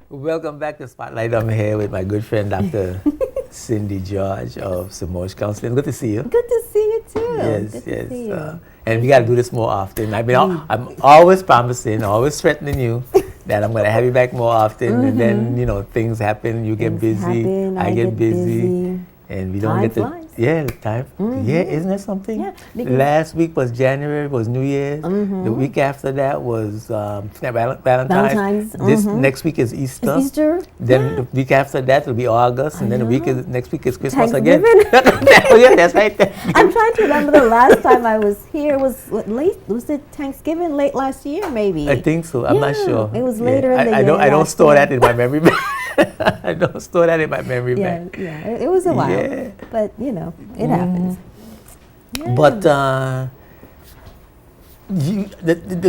Welcome back to Spotlight. I'm here with my good friend, Dr. Cindy George of Samosh Counseling. Good to see you. Good to see you too. Yes, Good to yes. see you. And we got to do this more often. I mean, I'm always promising, always threatening you that I'm going to have you back more often. And then, you know, things happen. You get Things busy. happen, I get busy. And we don't Time get to. flies. Yeah, time. Yeah, isn't that something? Yeah, because- Last week was January, was New Year's. The week after that was Valentine's. This next week is Easter. It's Easter. Then the week after that will be August, and then next week is Christmas again. Thanksgiving. Oh, yeah, that's right. I'm trying to remember the last time I was here. Was it Thanksgiving late last year? Maybe. I think so. I'm not Yeah, sure. it was later in the I year don't. I don't last store year. that in my memory bank. I don't store that in my memory Yeah, bank. yeah. It was a while, Yeah. but you know, it happens. Yeah. But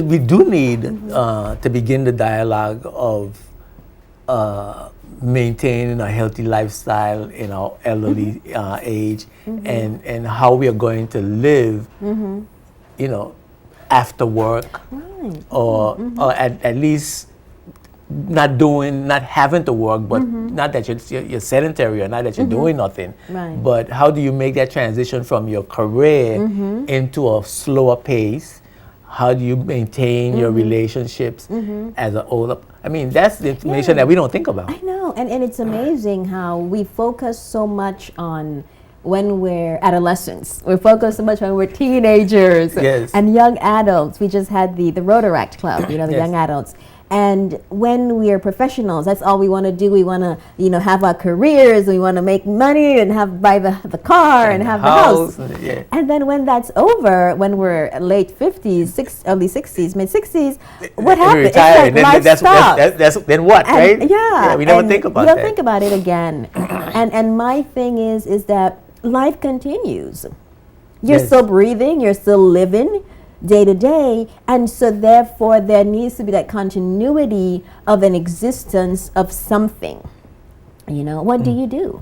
we do need to begin the dialogue of maintaining a healthy lifestyle in our elderly age, and how we are going to live, you know, after work, Right. or at least not having to work, but not that you're sedentary or not that you're doing nothing. Right. But how do you make that transition from your career into a slower pace? How do you maintain your relationships as an older? I mean, that's the information that we don't think about. I know, and it's amazing how we focus so much on when we're adolescents. We focus so much on we're teenagers Yes. and young adults. We just had the Rotaract Club, you know, the Yes. young adults. And when we are professionals, that's all we want to do. We want to, you know, have our careers. We want to make money and buy the car and have the house. Yeah. And then when that's over, when we're late 50s, early 60s, mid 60s, what We happens? retire, It's like and then life stops. that's then what, And- right? Yeah. we never and think about you don't that. think about it again. and my thing is that life continues. You're Yes. still breathing. You're still living day to day, and so therefore there needs to be that continuity of an existence of something. You know, what do you do?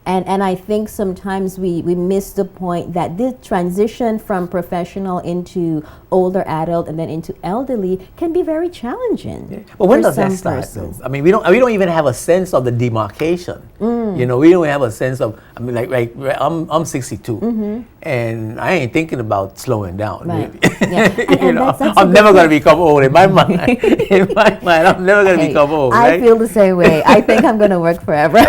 And I think sometimes we miss the point that this transition from professional into older adult and then into elderly can be very challenging. But when for does that some start? persons. Though? I mean, we don't even have a sense of the demarcation. You know, we don't have a sense of. I mean, like I'm 62, and I ain't thinking about slowing down. Right. Really. Yeah. And You know, that's a I'm good never gonna point. become old in my mind. In my mind, I'm never gonna Hey, become old. I Right? feel the same way. I think I'm going to work forever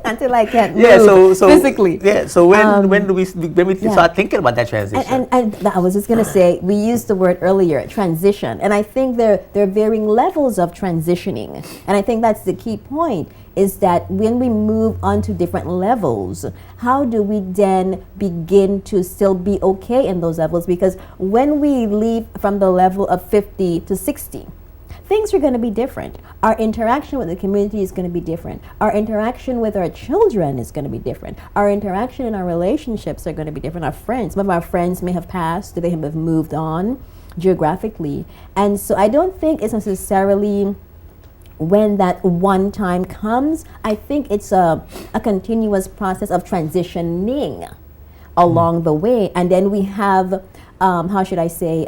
until I can't Yeah. move So physically. Yeah. So when do we start thinking about that transition? And I was just going to say, we used the word earlier, transition. And I think there are varying levels of transitioning. And I think that's the key point, is that when we move on to different levels, how do we then begin to still be okay in those levels? Because when we leave from the level of 50 to 60, things are going to be different. Our interaction with the community is going to be different. Our interaction with our children is going to be different. Our interaction in our relationships are going to be different. Our friends, some of our friends may have passed, they have moved on geographically. And so I don't think it's necessarily when that one time comes. I think it's a continuous process of transitioning along the way. And then we have, how should I say,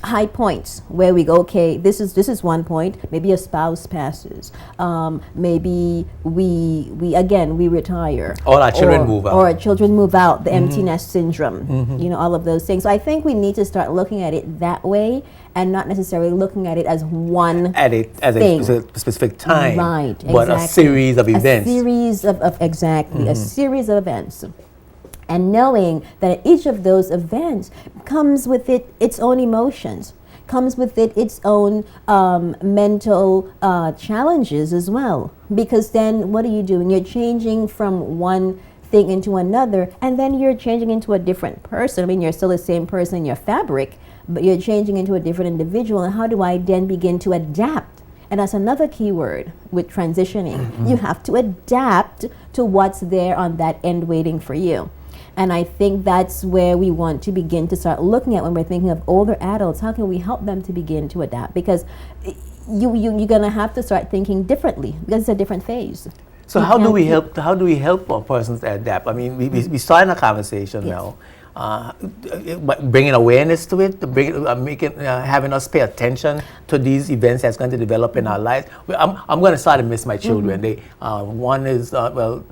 high points where we go, okay, this is one point. Maybe a spouse passes. Maybe we retire. All our children move out. Or our children move out. The empty nest syndrome. You know, all of those things. So I think we need to start looking at it that way, and not necessarily looking at it as one At a thing. specific time, Right, but a exactly. series of events. A series of exactly, a series of events. And knowing that each of those events comes with its own emotions, comes with its own mental challenges as well. Because then what are you doing? You're changing from one thing into another, and then you're changing into a different person. I mean, you're still the same person in your fabric, but you're changing into a different individual. And how do I then begin to adapt? And that's another key word with transitioning. You have to adapt to what's there on that end waiting for you. And I think that's where we want to begin to start looking at when we're thinking of older adults. How can we help them to begin to adapt? Because you're going to have to start thinking differently, because it's a different phase. So how do we help? How do we help our persons to adapt? I mean, we started a conversation now bringing awareness to it, to having us pay attention to these events that's going to develop in our lives. I'm going to start to miss my children. They one is the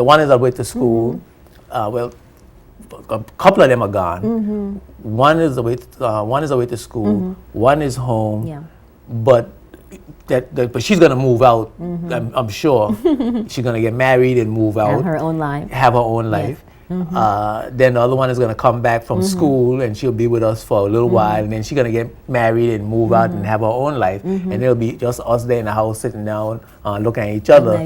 one is away to school. A couple of them are gone. One is away to school. One is home. Yeah. But but she's gonna move out. I'm sure she's gonna get married and move out. Have her own life. Have her own life. Then the other one is gonna come back from school and she'll be with us for a little while, and then she's gonna get married and move out and have her own life. And it'll be just us there in the house sitting down, looking at each other.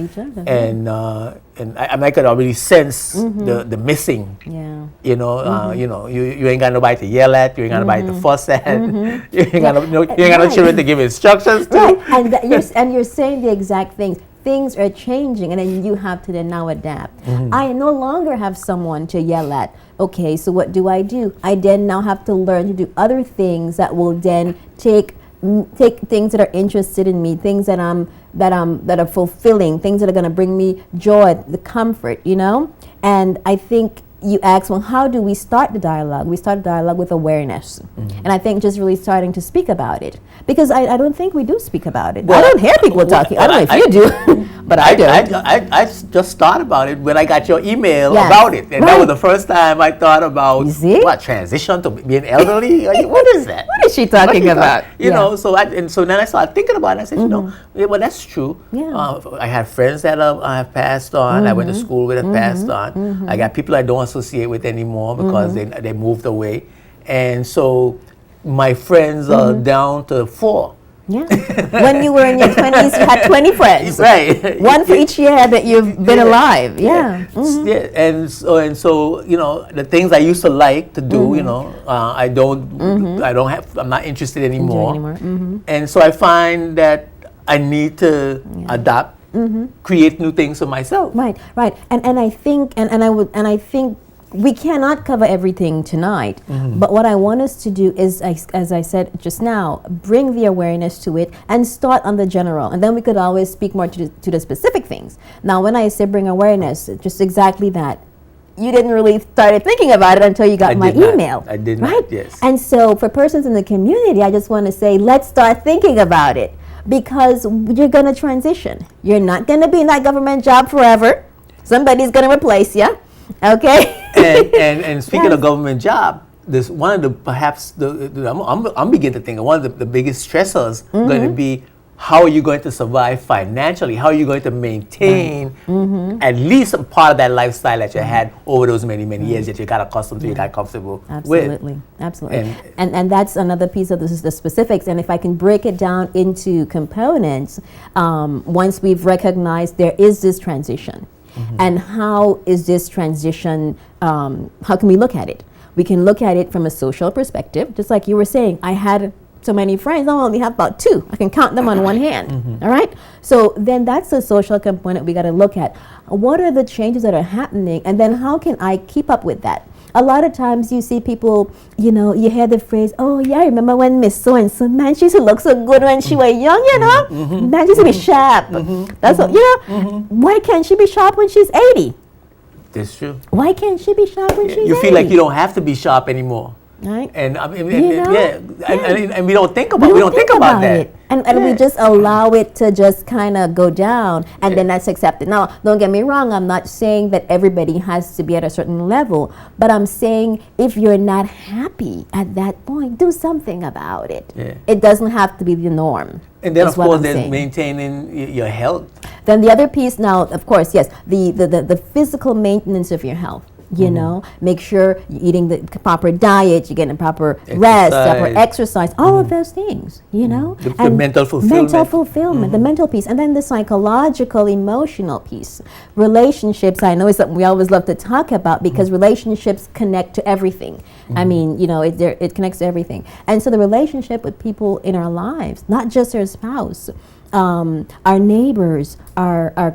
And I could already sense the missing. Yeah. You ain't got nobody to yell at. You ain't got nobody to fuss at. You ain't got no children to give instructions to. Right, and you're saying the exact things. Things are changing, and then you have to then now adapt. I no longer have someone to yell at. Okay, so what do? I then now have to learn to do other things that will then take things that are interested in me, things that are fulfilling, things that are going to bring me joy, the comfort, And I think you ask, well, how do we start the dialogue? We start the dialogue with awareness. And I think just really starting to speak about it. Because I don't think we do speak about it. Well, I don't hear people talking. I don't know if you do, but I do. I just thought about it when I got your email about it. And that was the first time I thought about, what, transition to being elderly? What is that? What is she talking about? So then I started thinking about it. I said, well, that's true. Yeah. I had friends that have passed on. I went to school with have passed on. I got people I don't associate with anymore because they moved away. And so my friends are down to 4. Yeah. When you were in your 20s, you had 20 friends. Right. One for each year that you've been alive. Yeah. Yeah. And so the things I used to like to do, I'm not interested anymore. And so I find that I need to adapt, create new things for myself. Right. And I think I think we cannot cover everything tonight, but what I want us to do is, as I said just now, bring the awareness to it and start on the general, and then we could always speak more to the specific things. Now, when I say bring awareness, just exactly that. You didn't really start thinking about it until you got my email. I did right? not, yes. And so for persons in the community, I just want to say, let's start thinking about it, because you're going to transition. You're not going to be in that government job forever. Somebody's going to replace you. Okay. and speaking of government job, this one of the perhaps I'm beginning to think one of the biggest stressors going to be, how are you going to survive financially? How are you going to maintain at least a part of that lifestyle that you had over those many years that you got accustomed to, you got comfortable with? Absolutely. And that's another piece of this is the specifics. And if I can break it down into components, once we've recognized there is this transition, and how is this transition, how can we look at it? We can look at it from a social perspective, just like you were saying. I had so many friends, I only have about 2. I can count them on one hand, all right? So then that's the social component we gotta look at. What are the changes that are happening, and then how can I keep up with that? A lot of times you see people, you hear the phrase, oh yeah, I remember when Miss So-and-so, man, she used to look so good when she was young, Man, she used to be sharp. That's what, why can't she be sharp when she's 80? That's true. Why can't she be sharp when she's 80? You feel like you don't have to be sharp anymore. Right. And and we don't think about that. It. And we just allow it to just kind of go down, and then that's accepted. Now, don't get me wrong, I'm not saying that everybody has to be at a certain level, but I'm saying if you're not happy at that point, do something about it. Yeah. It doesn't have to be the norm. And then, of course, there's maintaining your health. Then the other piece now, of course, yes, the physical maintenance of your health. Make sure you're eating the proper diet, you're getting proper rest, proper exercise, all of those things, The mental fulfillment. The mental piece, and then the psychological, emotional piece. Relationships, I know, is something we always love to talk about, because relationships connect to everything. I mean, it connects to everything. And so the relationship with people in our lives, not just our spouse, our neighbors, our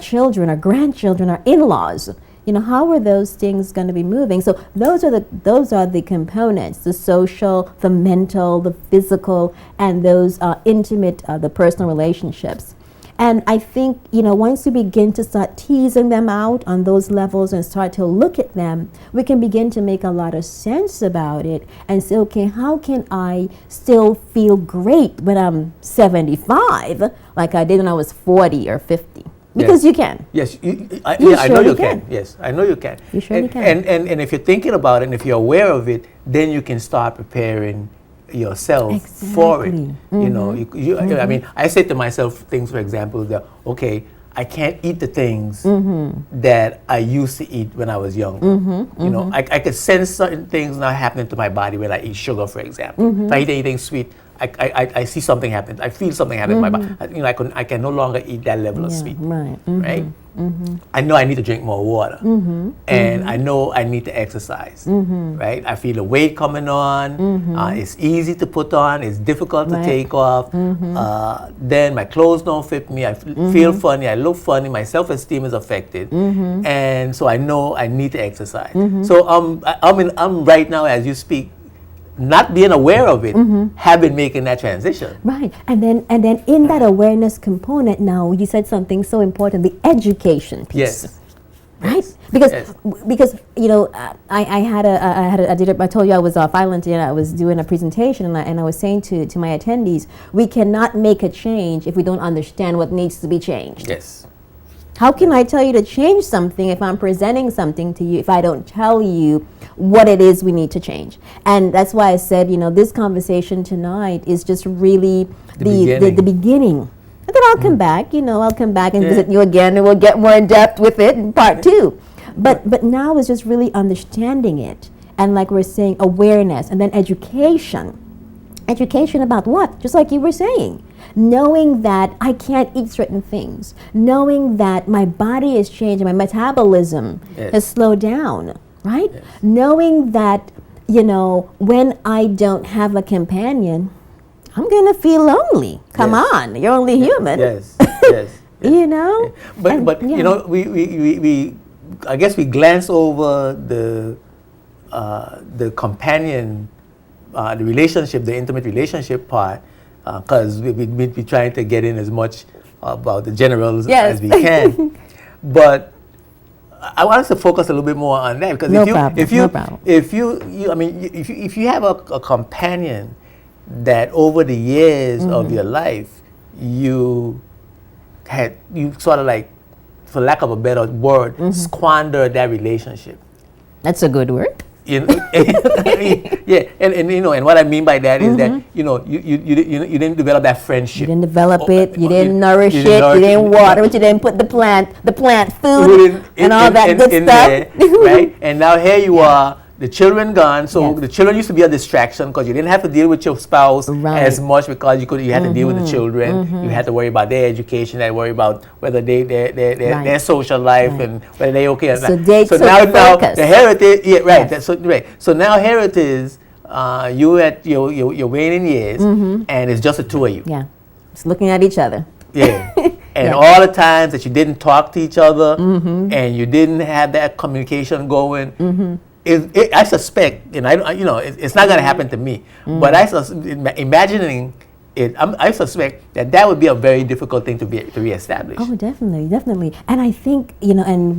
children, our grandchildren, our in-laws. How are those things going to be moving? So those are the components: the social, the mental, the physical, and those intimate, the personal relationships. And I think, once we begin to start teasing them out on those levels and start to look at them, we can begin to make a lot of sense about it and say, okay, how can I still feel great when I'm 75 like I did when I was 40 or 50? Because you can. Yes, I know you can. Yes, I know you can. You surely can. And if you're thinking about it, and if you're aware of it, then you can start preparing yourself for it. I mean, I say to myself things, for example, that, okay, I can't eat the things that I used to eat when I was younger. I could sense certain things not happening to my body when I eat sugar, for example. If I eat anything sweet, I see something happen. I feel something happen in my body. I can no longer eat that level of sweet. Right? I know I need to drink more water, and I know I need to exercise. Right? I feel the weight coming on. It's easy to put on. It's difficult to take off. Then my clothes don't fit me. I feel funny. I look funny. My self-esteem is affected, and so I know I need to exercise. So I'm right now as you speak, not being aware of it, have been making that transition. Right, and then in that awareness component, now you said something so important: the education piece. Yes. Right, because I told you I was off island and I was doing a presentation and I was saying to my attendees, we cannot make a change if we don't understand what needs to be changed. Yes. How can I tell you to change something if I'm presenting something to you if I don't tell you what it is we need to change? And that's why I said, this conversation tonight is just really the beginning. And then I'll come back, I'll come back and visit you again and we'll get more in depth with it in part 2. But now is just really understanding it. And like we're saying, awareness and then education. Education about what? Just like you were saying. Knowing that I can't eat certain things, knowing that my body is changing, my metabolism has slowed down, right? Yes. Knowing that, when I don't have a companion, I'm going to feel lonely. Come on, you're only human. Yes, yes. But we I guess we glance over the companion, the relationship, the intimate relationship part, because we're trying to get in as much about the generals as we can. But I want us to focus a little bit more on that, because if you have a companion that over the years of your life you sort of like, for lack of a better word, squandered that relationship. That's a good word. And what I mean by that is that you didn't develop that friendship. You didn't develop it. You didn't nourish it. You didn't water it. You didn't put the plant food and all that good stuff. There, right? And now here you are. The children gone, so the children used to be a distraction because you didn't have to deal with your spouse as much, because you had to deal with the children. You had to worry about their education, you had to worry about whether their social life and whether they okay or not. So now the heritage, So now here it is, you at your waning years, and it's just the two of you. Yeah, just looking at each other. Yeah. And all the times that you didn't talk to each other, and you didn't have that communication going. I suspect, and it's not going to happen to me, but imagining it, I suspect that would be a very difficult thing to reestablish. Oh, definitely. And I think, I'm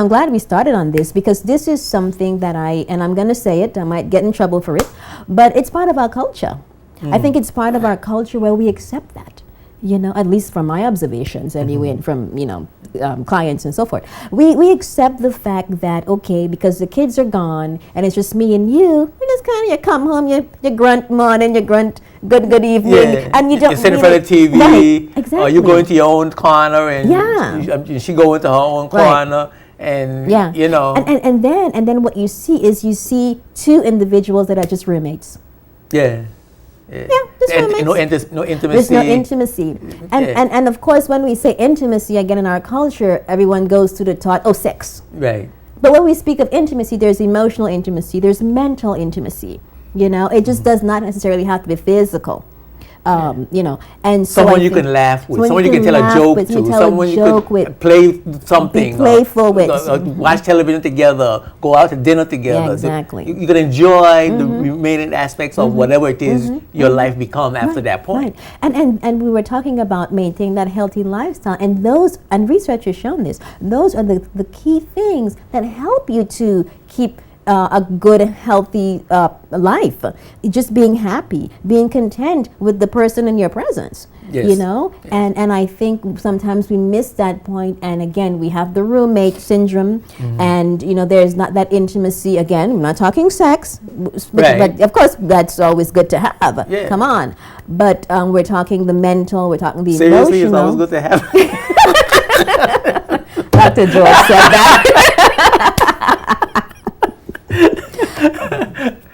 glad we started on this, because this is something that I'm going to say it, I might get in trouble for it, but it's part of our culture. I think it's part of our culture where we accept that. At least from my observations anyway, and from, clients and so forth. We accept the fact that, okay, because the kids are gone and it's just me and you just kind of, you come home, you grunt morning, you grunt good evening, and you don't sit in front of TV, right, exactly. Or you go into your own corner, and she go into her own corner, and and then what you see two individuals that are just roommates. No intimacy. There's no intimacy. And of course, when we say intimacy, again, in our culture, everyone goes to the thought, sex. Right. But when we speak of intimacy, there's emotional intimacy, there's mental intimacy. It just does not necessarily have to be physical. You know, and so someone I you think can laugh with, someone someone you can tell a laugh joke with, to, tell someone a you joke could with, play something, be playful with. watch television together, go out to dinner together. Yeah, exactly. You can enjoy the remaining aspects of whatever it is your life become after that point. Right. And we were talking about maintaining that healthy lifestyle, and research has shown this. Those are the key things that help you to keep a good, healthy life. Just being happy, being content with the person in your presence. Yes. You know, and I think sometimes we miss that point, and again we have the roommate syndrome, and you know there's not that intimacy. Again, I'm not talking sex, but of course that's always good to have. Yeah. Come on, but we're talking the mental, we're talking the Seriously, it's emotional. always good to have. Dr. George said that.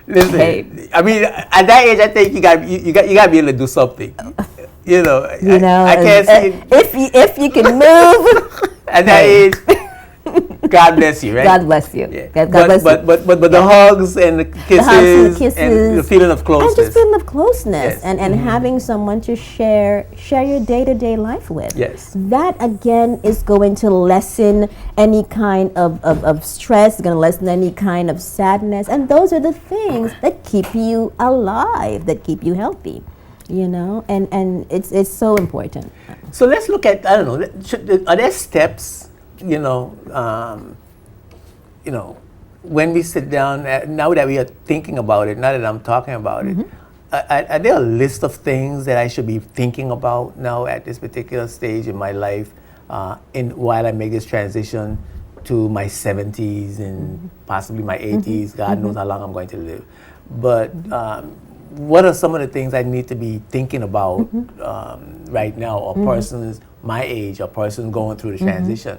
Listen, Hey. I mean, at that age, I think you got to be able to do something. You know, I can't say if you can move. at that age. God bless you, right? God bless you. Yeah. God bless you. But the hugs and the kisses, and the feeling of closeness. And just feeling of closeness, Yes. and having someone to share your day-to-day life with. Yes. That again is going to lessen any kind of stress, it's going to lessen any kind of sadness, and those are the things that keep you alive, that keep you healthy. You know, and it's so important. So let's look at, I don't know, are there steps, you know, when we sit down, now that we are thinking about it, now that I'm talking about it, are there a list of things that I should be thinking about now at this particular stage in my life, while I make this transition to my 70s and possibly my 80s? God knows how long I'm going to live. But what are some of the things I need to be thinking about right now, or persons my age or persons going through the transition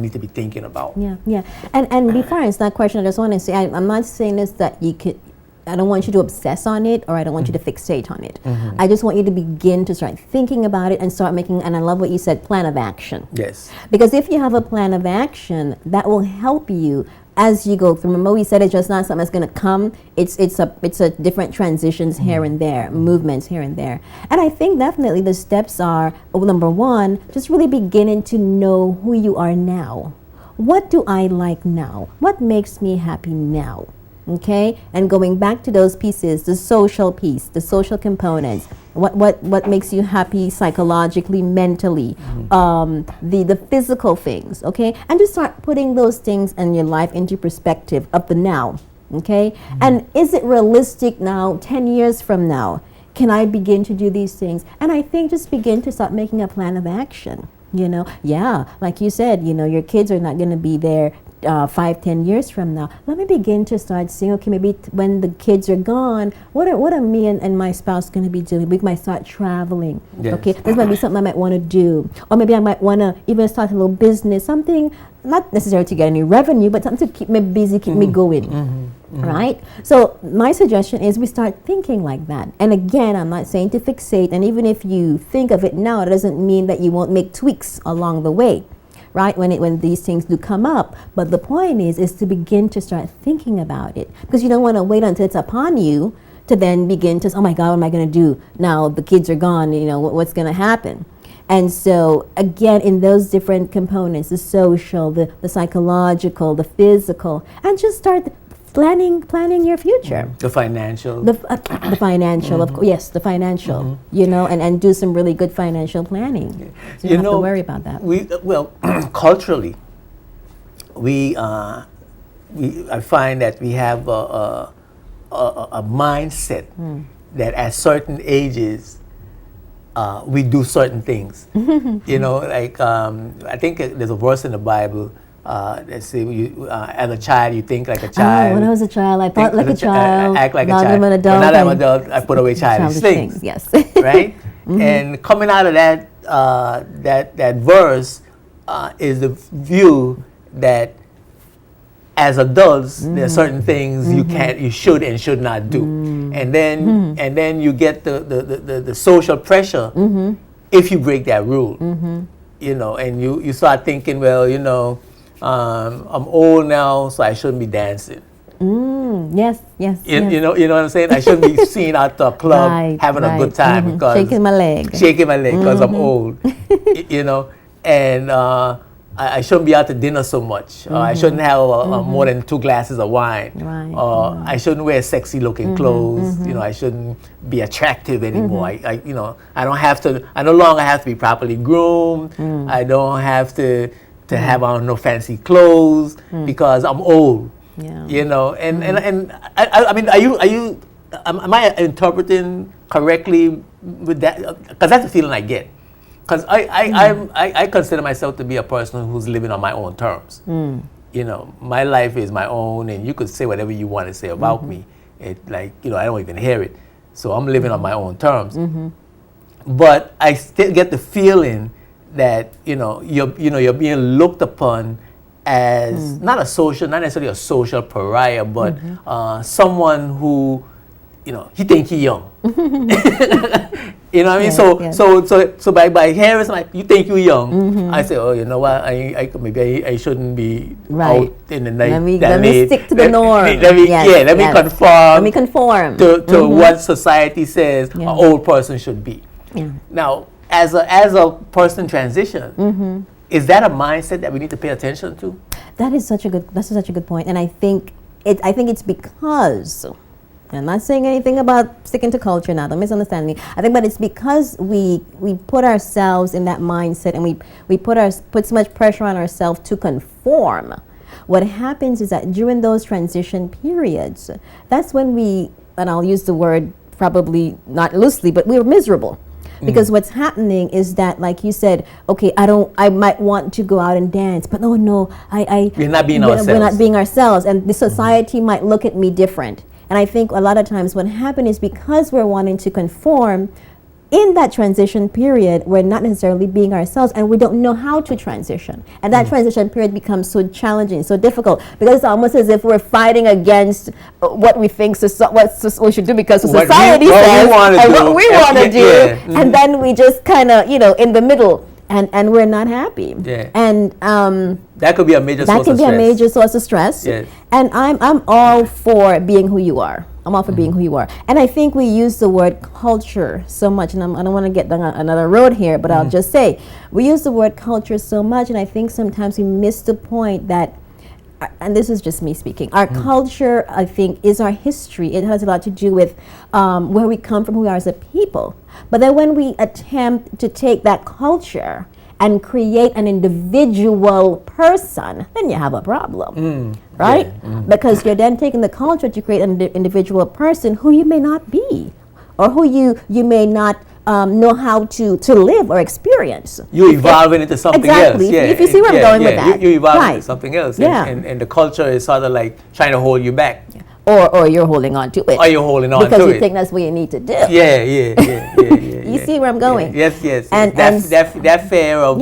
need to be thinking about? Yeah. And before I answer that question, I just want to say, I'm not saying this that you could, I don't want you to obsess on it, or I don't want you to fixate on it. I just want you to begin to start thinking about it and start making, and I love what you said, plan of action. Yes. Because if you have a plan of action, that will help you as you go through. Remember, we said it's just not something that's going to come. It's a different transitions here and there, movements here and there. And I think definitely the steps are, number one, just really beginning to know who you are now. What do I like now? What makes me happy now? Okay, and going back to those pieces, the social piece, the social components, what makes you happy psychologically, mentally, the physical things, okay, and just start putting those things in your life into perspective of the now, okay, and is it realistic now? 10 years from now, can I begin to do these things? And I think just begin to start making a plan of action. You know, yeah, like you said, you know, your kids are not going to be there 5-10 years from now. Let me begin to start seeing, okay, maybe when the kids are gone, what are me and my spouse going to be doing? We might start traveling. Yes. Okay, this might be something I might want to do, or maybe I might want to even start a little business, something not necessarily to get any revenue, but something to keep me busy, keep me going. Right? So my suggestion is we start thinking like that. And again, I'm not saying to fixate, and even if you think of it now, it doesn't mean that you won't make tweaks along the way. Right, when these things do come up, but the point is to begin to start thinking about it, because you don't want to wait until it's upon you to then begin to, oh my God, what am I going to do now? The kids are gone. You know, what's going to happen? And so again, in those different components, the social, the psychological, the physical, and just start planning your future. The financial. The financial, of course, yes, the financial, you know, and do some really good financial planning. So you don't have to worry about that. Culturally, I find that we have a mindset that at certain ages, we do certain things. You know, like I think there's a verse in the Bible. Let's see, as a child, you think like a child. Oh, when I was a child, I thought like a child. Act like a now child. I'm an adult. But now that I'm an adult, I put away childish things. Yes. Right? And coming out of that, that verse is the view that as adults, there are certain things you should and should not do. And then you get the social pressure if you break that rule. You know, and you start thinking, well, you know, I'm old now, so I shouldn't be dancing. Yes, yes, yes. You know what I'm saying? I shouldn't be seen at the club Right, having a good right. time because Shaking my leg. shaking my leg because I'm old, you know, and I shouldn't be out to dinner so much. I shouldn't have more than 2 glasses of wine. Right, I shouldn't wear sexy looking clothes. You know, I shouldn't be attractive anymore. You know, I don't have to. I no longer have to be properly groomed. I don't have to have on no fancy clothes because I'm old. Yeah. You know, and I mean, are you? Am I interpreting correctly with that? Because that's the feeling I get. Because I consider myself to be a person who's living on my own terms. You know, my life is my own, and you could say whatever you want to say about me. It I don't even hear it. So I'm living on my own terms. But I still get the feeling that you're being looked upon as not necessarily a social pariah, but someone who, he think he young. You know what I mean? Yeah, So by hearing something, you think you young, I say, oh, you know what? Maybe I shouldn't be out in the night. Let me stick to the norm. Let me conform. Let me conform to what society says an old person should be. Yeah. Now, as a person transition, is that a mindset that we need to pay attention to? That's such a good point, and I think it's because. I'm not saying anything about sticking to culture now, don't misunderstand me. I think, but it's because we put ourselves in that mindset, and we put so much pressure on ourselves to conform. What happens is that during those transition periods, that's when and I'll use the word probably not loosely, but we're miserable. Because what's happening is that, like you said, okay, I might want to go out and dance, but we're not being ourselves, and the society might look at me different. And I think a lot of times what happens is because we're wanting to conform, in that transition period, we're not necessarily being ourselves, and we don't know how to transition. And that transition period becomes so challenging, so difficult, because it's almost as if we're fighting against what we think what we should do because society says and what we want to do. And then we just kind of, in the middle. And we're not happy. Yeah. And that could be a major source of stress. That could be a major source of stress. Yes. And I'm all for being who you are. I'm all for being who you are. And I think we use the word culture so much, and I don't want to get down another road here, but I'll just say, we use the word culture so much, and I think sometimes we miss the point that, and this is just me speaking, our culture, I think, is our history. It has a lot to do with where we come from, who we are as a people. But then when we attempt to take that culture and create an individual person, then you have a problem, right? Yeah. Because you're then taking the culture to create an individual person who you may not be, or who you may not know how to live or experience. You evolving into something else. Exactly. If you see where I'm going with that. You evolve into something else. Yeah. And the culture is sort of like trying to hold you back. Yeah. Or you're holding on to it. Or you're holding on to it. Because you think that's what you need to do. Yeah. You see where I'm going? Yes. And that fear of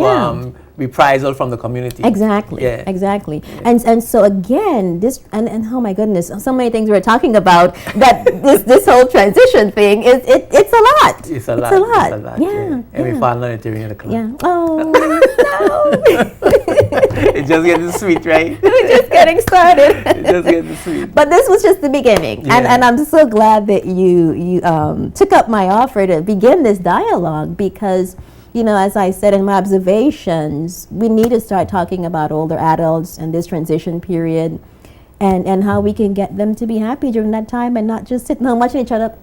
reprisal from the community. Exactly. Yeah. Exactly. Yeah. And so again, this and oh my goodness, so many things we're talking about, that this whole transition thing it's a lot. It's a lot. Yeah. And we found it during the club. Yeah. Oh no. It's just getting sweet, right? We're just getting started. It's just getting sweet. But this was just the beginning, and I'm so glad that you took up my offer to begin this dialogue, because, as I said in my observations, we need to start talking about older adults and this transition period, and how we can get them to be happy during that time and not just sitting home watching each other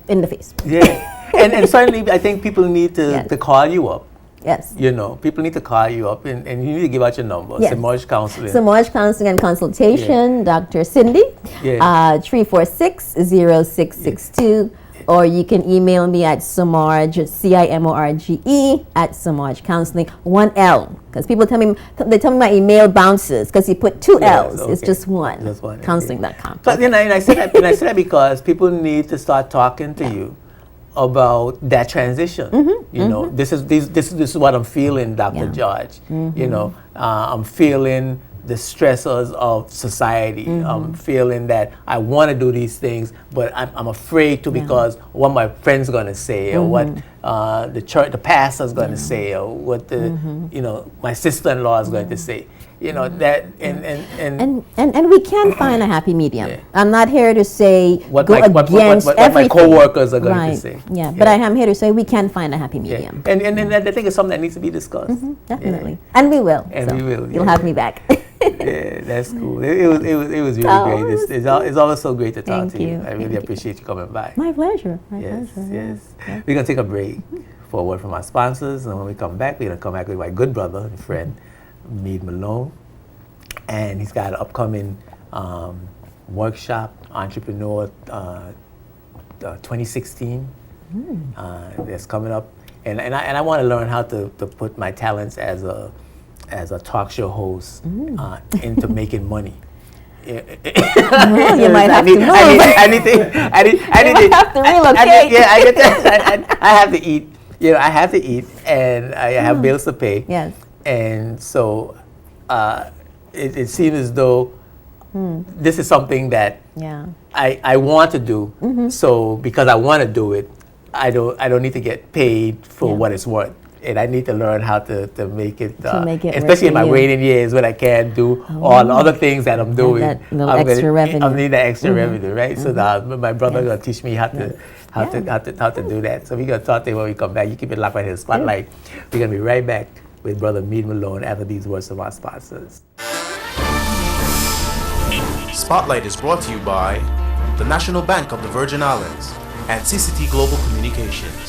in the face. Yeah, and certainly I think people need to call you up. Yes. People need to call you up, and you need to give out your number. Yes. Samaj Counseling. Samaj Counseling and Consultation, Dr. Cindy, 346-0662. Or you can email me at Samaj, CIMORGE, at Samaj Counseling, 1 L. Because people tell me my email bounces because you put 2 L's. Okay. It's just one. Just one. Counseling.com. But and I said that because people need to start talking to you about that transition. This is what I'm feeling, Dr. George. I'm feeling the stressors of society. I'm feeling that I want to do these things, but I'm afraid to because what my friends gonna say or what the church, the pastor's going to say, or what the my sister-in-law is going to say. That And we can find a happy medium. Yeah. I'm not here to say what go against my everything. co-workers are going Right. to say. Yeah, but I am here to say we can find a happy Yeah. medium. And I think it's something that needs to be discussed. Definitely. And we will. And we will, You'll yeah. have me back. Yeah, that's cool. It was really Oh, great. It's always so great to talk Thank to you. you. I really Thank you. appreciate you coming by. My pleasure. My Yes, pleasure. yes. Yeah. We're gonna take a break for a word from our sponsors, and when we come back, we're gonna come back with my good brother and friend, Mead Malone, and he's got an upcoming workshop, Entrepreneur 2016. That's coming up, and I want to learn how to put my talents as a talk show host into making money. Well, you might have to move. I need to have to relocate. I have to eat. I have to eat, and I have bills to pay. Yes. And so it seems as though this is something that Yeah. I want to do. So because I want to do it, I don't need to get paid for Yeah. what it's worth. And I need to learn how to make it, make it work especially in for my you. waiting years when I can't do all the other things that I'm doing. that little I'm extra revenue. I need that extra revenue, right? So now my brother gonna teach me how to do that. So we're gonna talk to you when we come back. You keep it locked right here, Spotlight. We're gonna be right back with Brother Mead Malone after these words from our sponsors. Spotlight is brought to you by the National Bank of the Virgin Islands and CCT Global Communications.